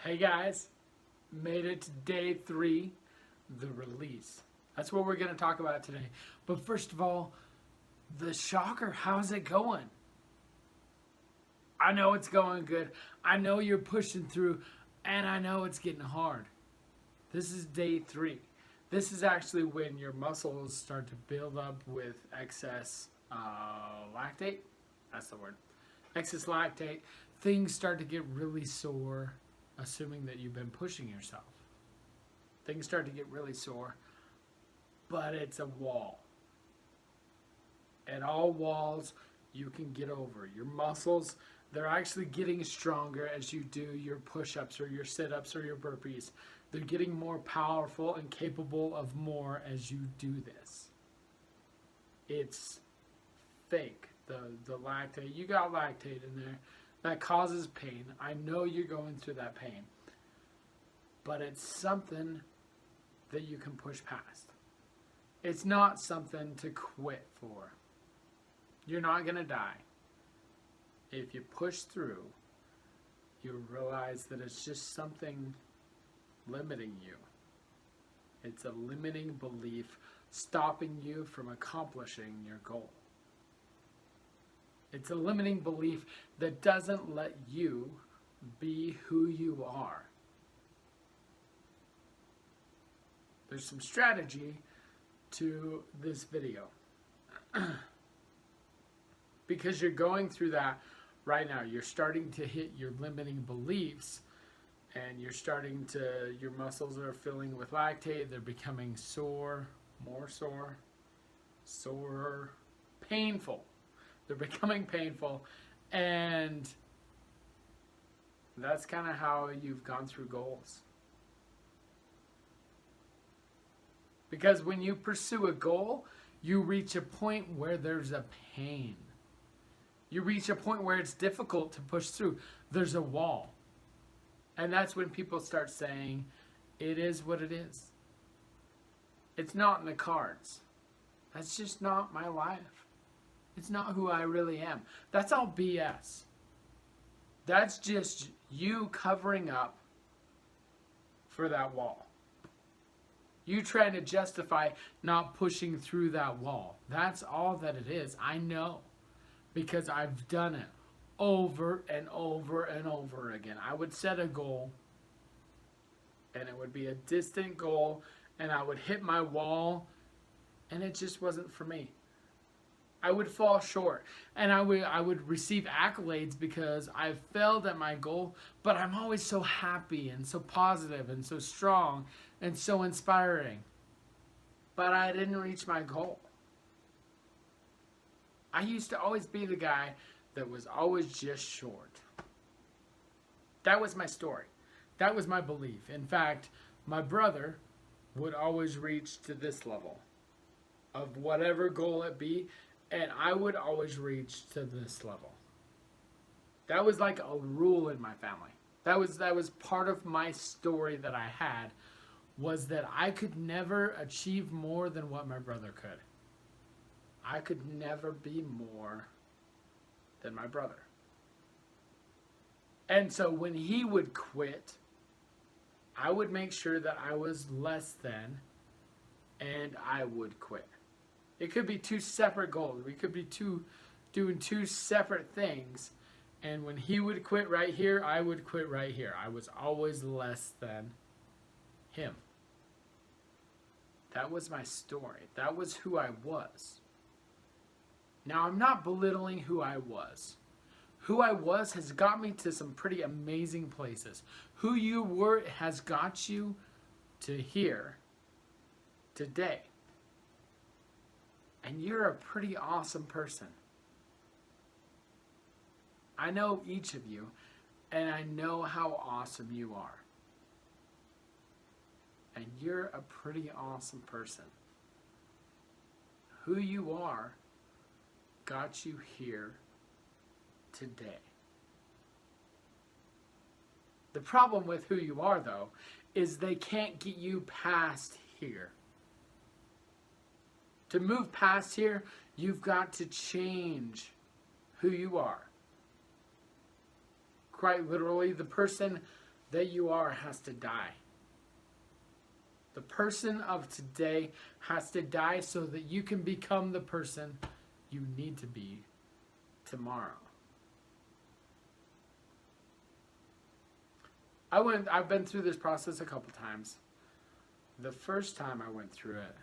Hey guys, made it to day 3, the release. That's what we're going to talk about today. But first of all, the shocker, how's it going? I know it's going good. I know you're pushing through, and I know it's getting hard. This is day 3. This is actually when your muscles start to build up with excess lactate. That's the word. Excess lactate. Things start to get really sore, assuming that you've been pushing yourself. Things start to get really sore, but it's a wall. And all walls you can get over. Your muscles, they're actually getting stronger as you do your push-ups or your sit-ups or your burpees. They're getting more powerful and capable of more as you do this. It's fake. The lactate, you got lactate in there. That causes pain. I know you're going through that pain. But it's something that you can push past. It's not something to quit for. You're not going to die. If you push through, you realize that it's just something limiting you. It's a limiting belief stopping you from accomplishing your goal. It's a limiting belief that doesn't let you be who you are. There's some strategy to this video. Because you're going through that right now. You're starting to hit your limiting beliefs, and your muscles are filling with lactate. They're becoming sore, more sore, sorer, painful. They're becoming painful, and that's kind of how you've gone through goals. Because when you pursue a goal, you reach a point where there's a pain. You reach a point where it's difficult to push through. There's a wall. And that's when people start saying, it is what it is. It's not in the cards. That's just not my life. It's not who I really am. That's all BS. That's just you covering up for that wall. You trying to justify not pushing through that wall. That's all that it is. I know. Because I've done it over and over and over again. I would set a goal, and it would be a distant goal, and I would hit my wall, and it just wasn't for me. I would fall short, and I would receive accolades because I failed at my goal, but I'm always so happy and so positive and so strong and so inspiring. But I didn't reach my goal. I used to always be the guy that was always just short. That was my story. That was my belief. In fact, my brother would always reach to this level of whatever goal it be, and I would always reach to this level. That was like a rule in my family. That was part of my story that I had, was that I could never achieve more than what my brother could. I could never be more than my brother. And so when he would quit, I would make sure that I was less than, and I would quit. It could be two separate goals. We could be doing two separate things. And when he would quit right here, I would quit right here. I was always less than him. That was my story. That was who I was. Now, I'm not belittling who I was. Who I was has got me to some pretty amazing places. Who you were has got you to here today. And you're a pretty awesome person. I know each of you, and I know how awesome you are. And you're a pretty awesome person. Who you are got you here today. The problem with who you are, though, is they can't get you past here. To move past here, you've got to change who you are. Quite literally, the person that you are has to die. The person of today has to die so that you can become the person you need to be tomorrow. I've been through this process a couple times. The first time I went through it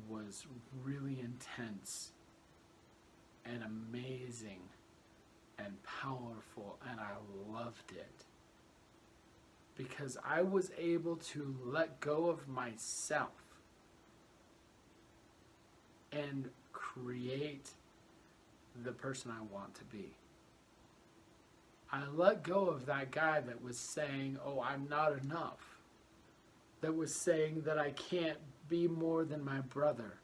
was really intense and amazing and powerful, and I loved it. Because I was able to let go of myself and create the person I want to be. I let go of that guy that was saying, oh, I'm not enough. That was saying that I can't be more than my brother.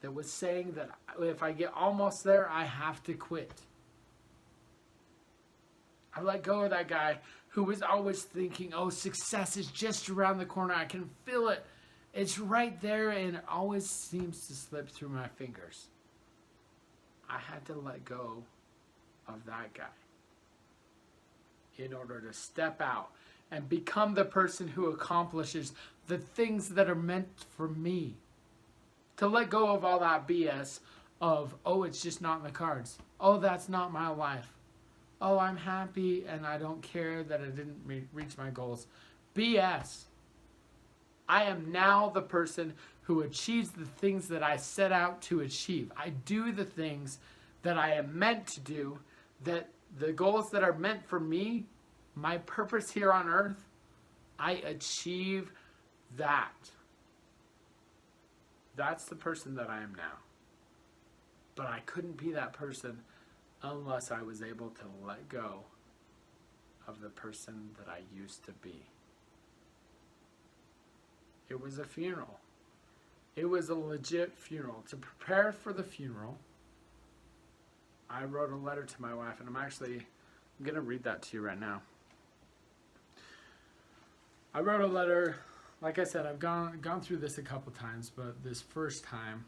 That was saying that if I get almost there, I have to quit. I let go of that guy who was always thinking, oh, success is just around the corner. I can feel it. It's right there, and it always seems to slip through my fingers. I had to let go of that guy in order to step out and become the person who accomplishes the things that are meant for me. To let go of all that BS of, oh, it's just not in the cards. Oh, that's not my life. Oh, I'm happy and I don't care that I didn't reach my goals. BS. I am now the person who achieves the things that I set out to achieve. I do the things that I am meant to do, that the goals that are meant for me, my purpose here on earth, I achieve that. That's the person that I am now. But I couldn't be that person unless I was able to let go of the person that I used to be. It was a funeral. It was a legit funeral. To prepare for the funeral, I wrote a letter to my wife, and I'm going to read that to you right now. I wrote a letter. Like I said, I've gone through this a couple times, but this first time,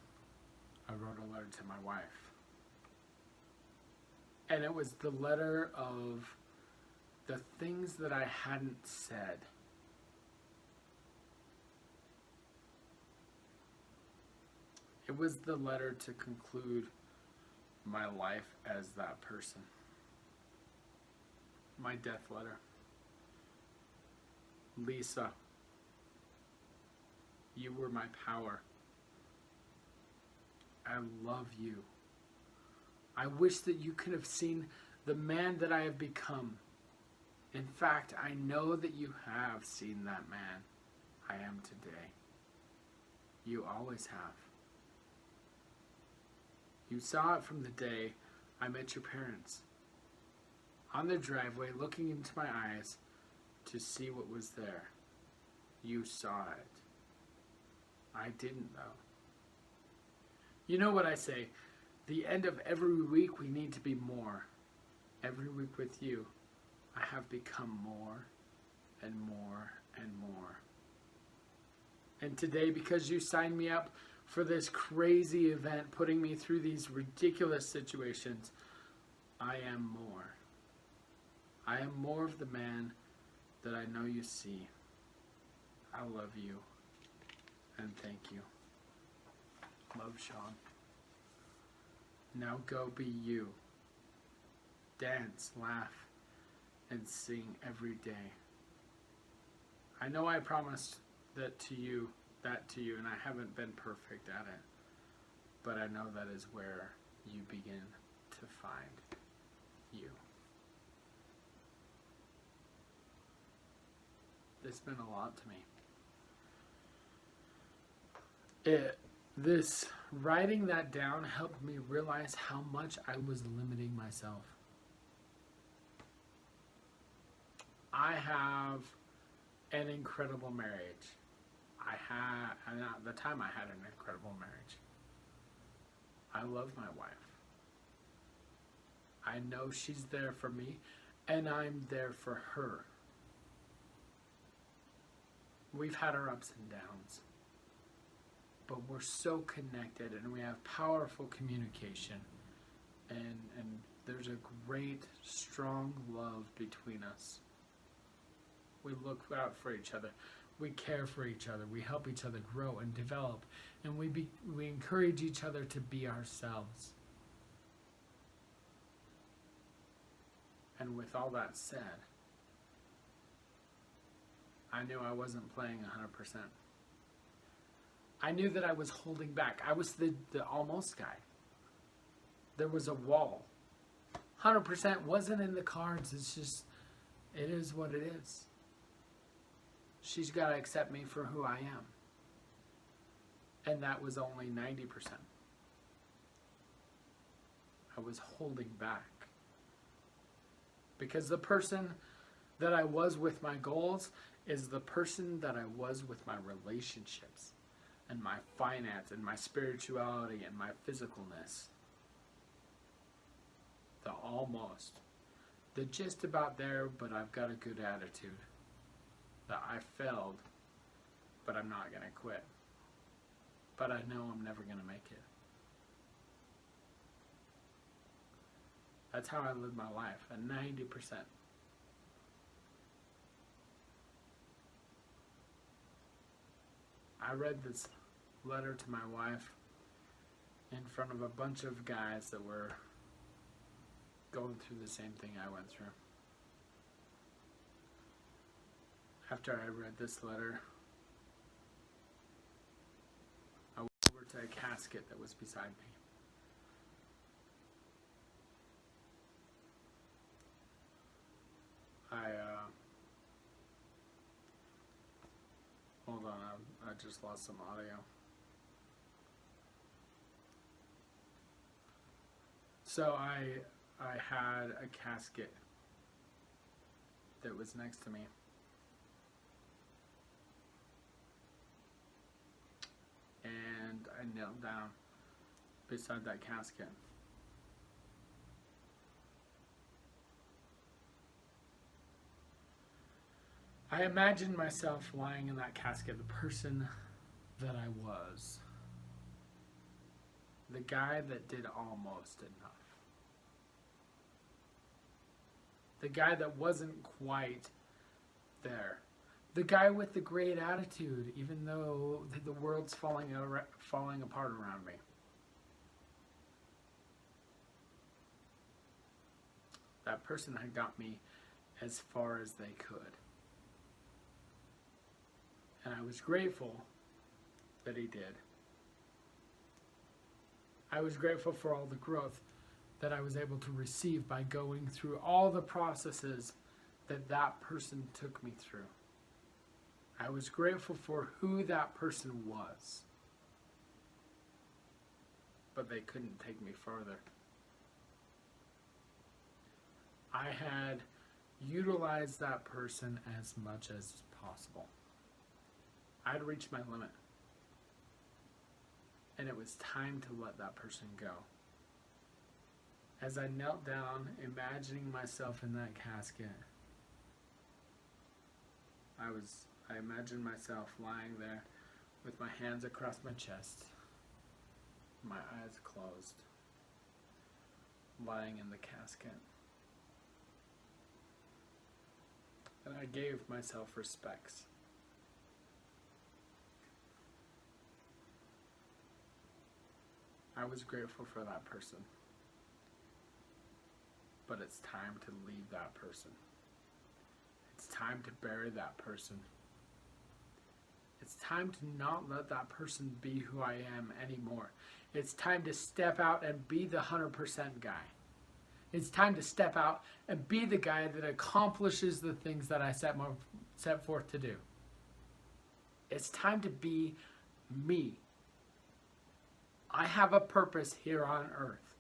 I wrote a letter to my wife. And it was the letter of the things that I hadn't said. It was the letter to conclude my life as that person. My death letter. Lisa, you were my power. I love you. I wish that you could have seen the man that I have become. In fact, I know that you have seen that man I am today. You always have. You saw it from the day I met your parents. On the driveway, looking into my eyes to see what was there. You saw it. I didn't, though. You know what I say? The end of every week, we need to be more. Every week with you, I have become more and more and more. And today, because you signed me up for this crazy event, putting me through these ridiculous situations, I am more. I am more of the man that I know you see. I love you. And thank you. Love, Sean. Now go be you. Dance, laugh, and sing every day. I know I promised that to you, and I haven't been perfect at it. But I know that is where you begin to find you. It's been a lot to me. This writing that down helped me realize how much I was limiting myself. I have an incredible marriage. And at the time I had an incredible marriage. I love my wife. I know she's there for me, and I'm there for her. We've had our ups and downs, but we're so connected, and we have powerful communication, and there's a great, strong love between us. We look out for each other. We care for each other. We help each other grow and develop. And we encourage each other to be ourselves. And with all that said, I knew I wasn't playing 100%. I knew that I was holding back. I was the almost guy. There was a wall. 100% wasn't in the cards. It's just, it is what it is. She's got to accept me for who I am. And that was only 90%. I was holding back. Because the person that I was with my goals is the person that I was with my relationships and my finance and my spirituality and my physicalness. The almost. The just about there, but I've got a good attitude. The I failed, but I'm not going to quit. But I know I'm never going to make it. That's how I live my life, at 90%. I read this letter to my wife in front of a bunch of guys that were going through the same thing I went through. After I read this letter, I went over to a casket that was beside me. Hold on, I just lost some audio. So I had a casket that was next to me. And I knelt down beside that casket. I imagined myself lying in that casket, the person that I was. The guy that did almost enough. The guy that wasn't quite there. The guy with the great attitude, even though the world's falling apart around me. That person had got me as far as they could. And I was grateful that he did. I was grateful for all the growth that I was able to receive by going through all the processes that that person took me through. I was grateful for who that person was. But they couldn't take me further. I had utilized that person as much as possible. I'd reached my limit. And it was time to let that person go. As I knelt down, imagining myself in that casket, I imagined myself lying there with my hands across my chest, my eyes closed, lying in the casket. And I gave myself respects. I was grateful for that person. But it's time to leave that person. It's time to bury that person. It's time to not let that person be who I am anymore. It's time to step out and be the 100% guy. It's time to step out and be the guy that accomplishes the things that I set forth to do. It's time to be me. I have a purpose here on earth.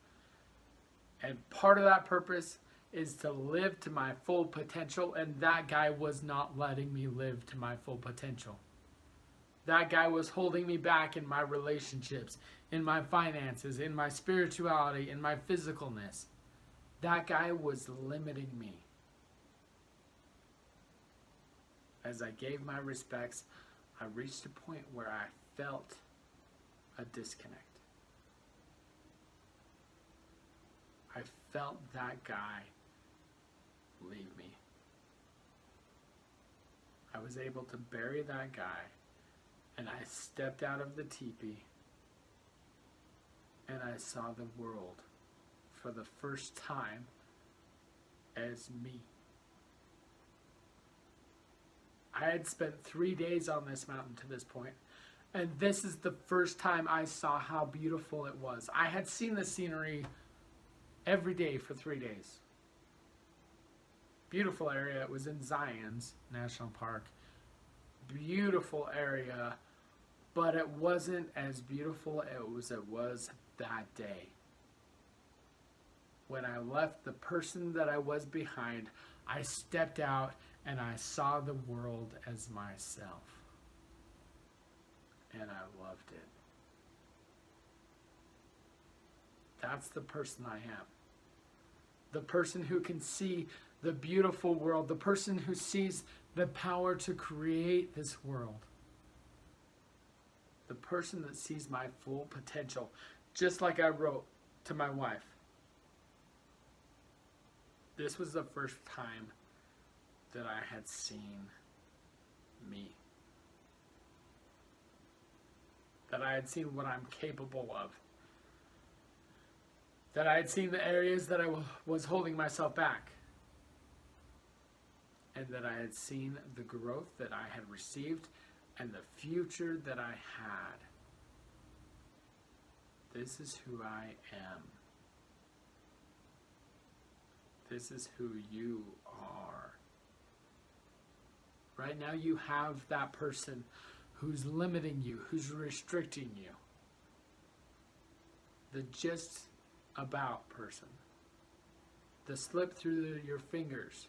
And part of that purpose is to live to my full potential, and that guy was not letting me live to my full potential. That guy was holding me back in my relationships, in my finances, in my spirituality, in my physicalness. That guy was limiting me. As I gave my respects, I reached a point where I felt a disconnect. I felt that guy leave me. was able to bury that guy, and I stepped out of the teepee, and I saw the world for the first time as me. I had spent 3 days on this mountain to this point, and this is the first time I saw how beautiful it was. I had seen the scenery every day for 3 days. Beautiful area. It was in Zion's National Park. Beautiful area, but it wasn't as beautiful as it was that day. When I left the person that I was behind, I stepped out and I saw the world as myself. And I loved it. That's the person I am. The person who can see the beautiful world. The person who sees the power to create this world. The person that sees my full potential. Just like I wrote to my wife. This was the first time that I had seen me. That I had seen what I'm capable of. That I had seen the areas that I was holding myself back. And that I had seen the growth that I had received and the future that I had. This is who I am. This is who you are. Right now you have that person who's limiting you, who's restricting you. The just about person. The slip through your fingers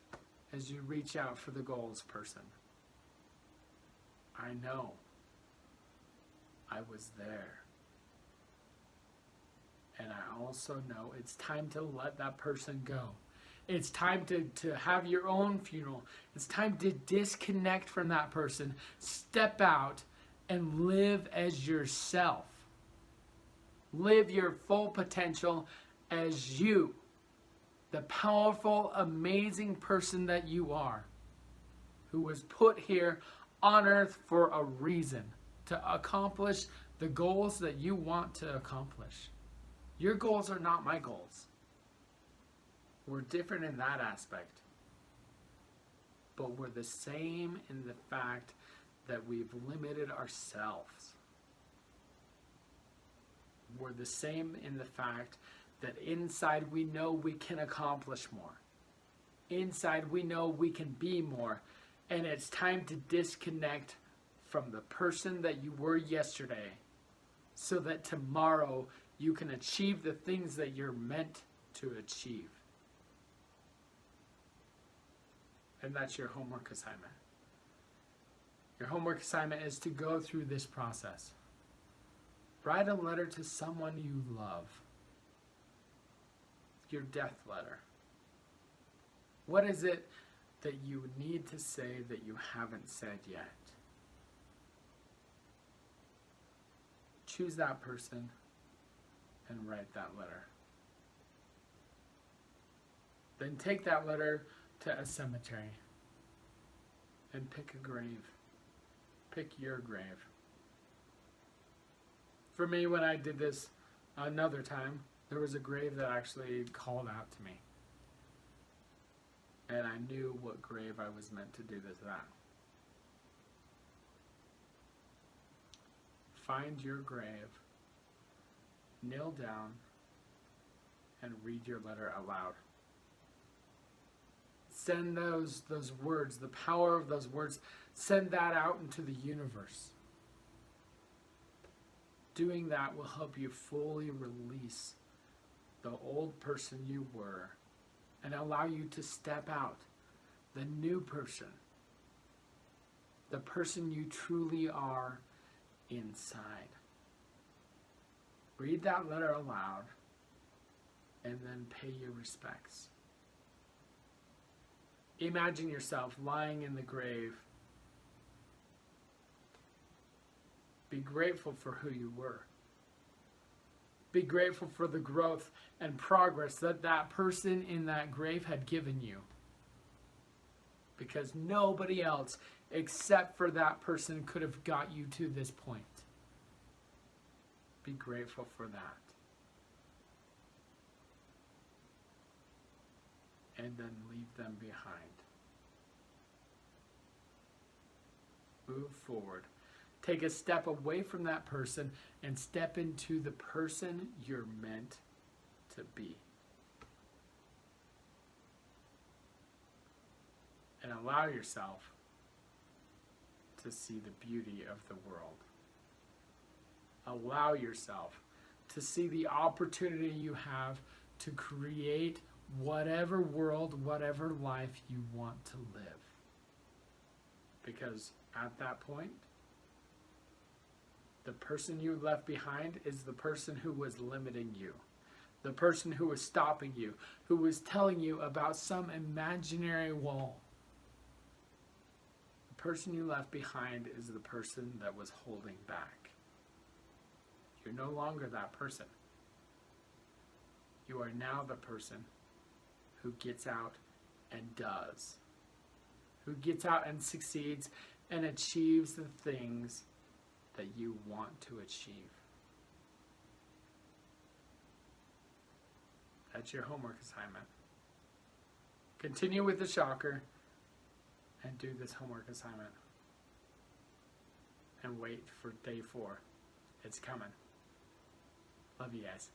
as you reach out for the goals person. I know. I was there. And I also know it's time to let that person go. It's time to have your own funeral. It's time to disconnect from that person. Step out and live as yourself. Live your full potential as you. The powerful, amazing person that you are. Who was put here on earth for a reason. To accomplish the goals that you want to accomplish. Your goals are not my goals. We're different in that aspect. But we're the same in the fact that we've limited ourselves. We're the same in the fact that inside we know we can accomplish more. Inside we know we can be more. And it's time to disconnect from the person that you were yesterday so that tomorrow you can achieve the things that you're meant to achieve. And that's your homework assignment. Your homework assignment is to go through this process. Write a letter to someone you love. Your death letter. What is it that you need to say that you haven't said yet? Choose that person and write that letter. Then take that letter to a cemetery and pick a grave. Pick your grave. For me, when I did this another time, there was a grave that actually called out to me. And I knew what grave I was meant to do this at. Find your grave, kneel down, and read your letter aloud. Send those words, the power of those words, send that out into the universe. Doing that will help you fully release the old person you were and allow you to step out, the new person, the person you truly are inside. Read that letter aloud and then pay your respects. Imagine yourself lying in the grave. Be grateful for who you were. Be grateful for the growth and progress that that person in that grave had given you. Because nobody else except for that person could have got you to this point. Be grateful for that. And then leave them behind. Move forward. Take a step away from that person and step into the person you're meant to be. And allow yourself to see the beauty of the world. Allow yourself to see the opportunity you have to create whatever world, whatever life you want to live. Because at that point, the person you left behind is the person who was limiting you. The person who was stopping you, who was telling you about some imaginary wall. The person you left behind is the person that was holding back. You're no longer that person. You are now the person who gets out and does. Who gets out and succeeds and achieves the things that you want to achieve. That's your homework assignment. Continue with the shocker and do this homework assignment. And wait for day 4. It's coming. Love you guys.